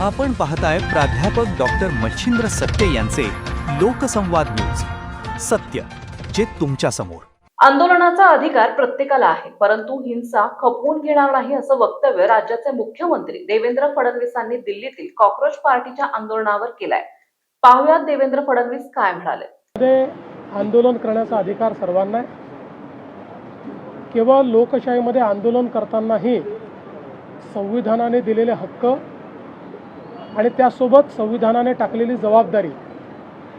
आपण पाहताय प्राध्यापक डॉक्टर मच्छिंद्र सत्य यांचे लोकसंवाद न्यूज. सत्य जे तुमच्या समोर. आंदोलनाचा अधिकार प्रत्येकाला आहे, परंतु हिंसा खपवून घेणार नाही असं वक्तव्य राज्याचे मुख्यमंत्री देवेंद्र फडणवीसांनी दिल्लीतील कॉक्रोच पार्टीच्या आंदोलनावर केलंय. पाहुयात देवेंद्र फडणवीस काय म्हणाले. आंदोलन करण्याचा अधिकार सर्वांना आहे. केवळ लोकशाहीमध्ये आंदोलन करतानाही संविधानाने दिलेले हक्क आणि त्यासोबत संविधानाने टाकलेली जबाबदारी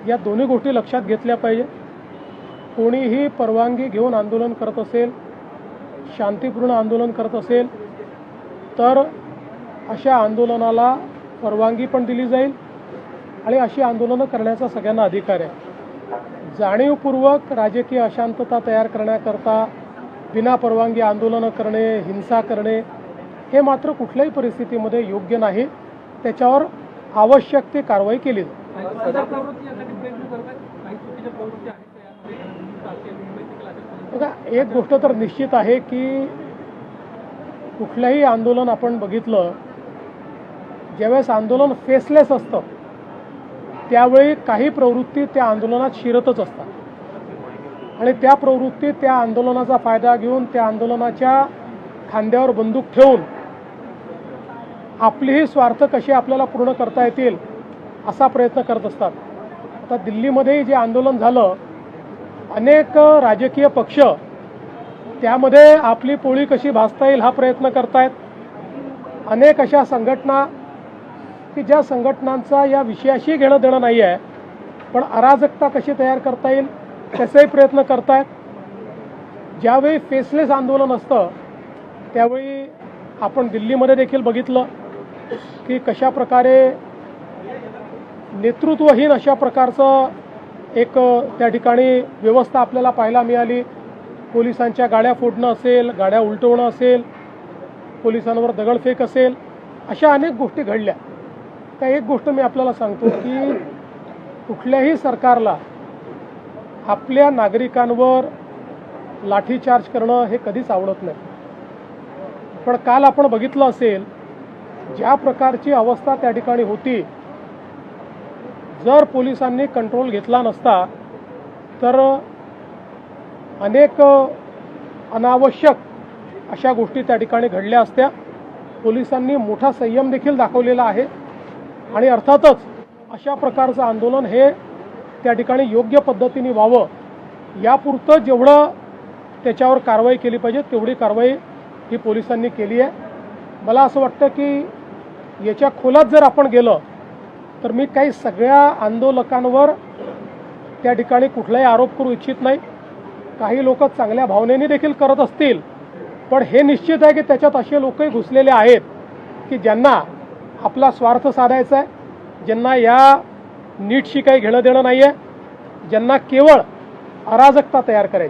या दोन्ही गोष्टी लक्षात घेतल्या पाहिजे. कोणीही परवानगी घेऊन आंदोलन करत असेल, शांतिपूर्ण आंदोलन करत असेल तर अशा आंदोलनाला परवानगी पण दिली जाईल आणि अशी आंदोलनं करण्याचा सगळ्यांना अधिकार आहे. जाणीवपूर्वक राजकीय अशांतता तयार करण्याकरता बिना परवानगी आंदोलनं करणे, हिंसा करणे हे मात्र कुठल्याही परिस्थितीमध्ये योग्य नाही. त्याच्यावर आवश्यक ती कारवाई केली जाईल. बघा, एक गोष्ट तर निश्चित आहे की कुठलंही आंदोलन आपण बघितलं, ज्यावेळेस आंदोलन फेसलेस असतं त्यावेळी काही प्रवृत्ती त्या आंदोलनात शिरतच असतात आणि त्या प्रवृत्ती त्या आंदोलनाचा फायदा घेऊन त्या आंदोलनाच्या खांद्यावर बंदूक ठेवून आपलीही स्वार्थ कसे आपल्याला पूर्ण करता येतील असा प्रयत्न करत असतात. आता दिल्लीमध्ये जे आंदोलन झालं, अनेक राजकीय पक्ष त्यामध्ये आपली पोळी कशी भाजता येईल हा प्रयत्न करतायत. अनेक अशा संघटना की ज्या संघटनांचा या विषयाशी घेणं देणं नाही आहे, पण अराजकता कशी तयार करता येईल त्याचाही प्रयत्न करतायत. ज्यावेळी फेसलेस आंदोलन असतं त्यावेळी आपण दिल्लीमध्ये देखील बघितलं की कशा प्रकारे नेतृत्वहीन अशा प्रकारचं एक त्या ठिकाणी व्यवस्था आपल्याला पाहायला मिळाली. पोलिसांच्या गाड्या फोडणं असेल, गाड्या उलटवणं असेल, पोलिसांवर दगडफेक असेल, अशा अनेक गोष्टी घडल्या. तर एक गोष्ट मी आपल्याला सांगतो की कुठल्याही सरकारला आपल्या नागरिकांवर लाठीचार्ज करणं हे कधीच आवडत नाही. पण काल आपण बघितलं असेल ज्या प्रकारची अवस्था त्या ठिकाणी होती, जर पोलिसांनी कंट्रोल घेतला नसता तर अनेक अनावश्यक अशा गोष्टी त्या ठिकाणी घडल्या असत्या. पोलिसांनी मोठा संयम देखील दाखवलेला आहे आणि अर्थातच अशा प्रकारचं आंदोलन हे त्या ठिकाणी योग्य पद्धतीने व्हावं यापुरतं जेवढं त्याच्यावर कारवाई केली पाहिजे तेवढी कारवाई ही पोलिसांनी केली आहे. मला असं वाटतं की याच्या खोलात जर आपण गेलं तर मी काही सगळ्या आंदोलकांवर त्या ठिकाणी कुठलाही आरोप करू इच्छित नाही. काही लोक चांगल्या भावनेने देखील करत असतील, पण हे निश्चित आहे की त्याच्यात असे लोकही घुसलेले आहेत की ज्यांना आपला स्वार्थ साधायचा आहे, ज्यांना या नीटशी काही घेणं देणं नाही आहे, ज्यांना केवळ अराजकता तयार करायची.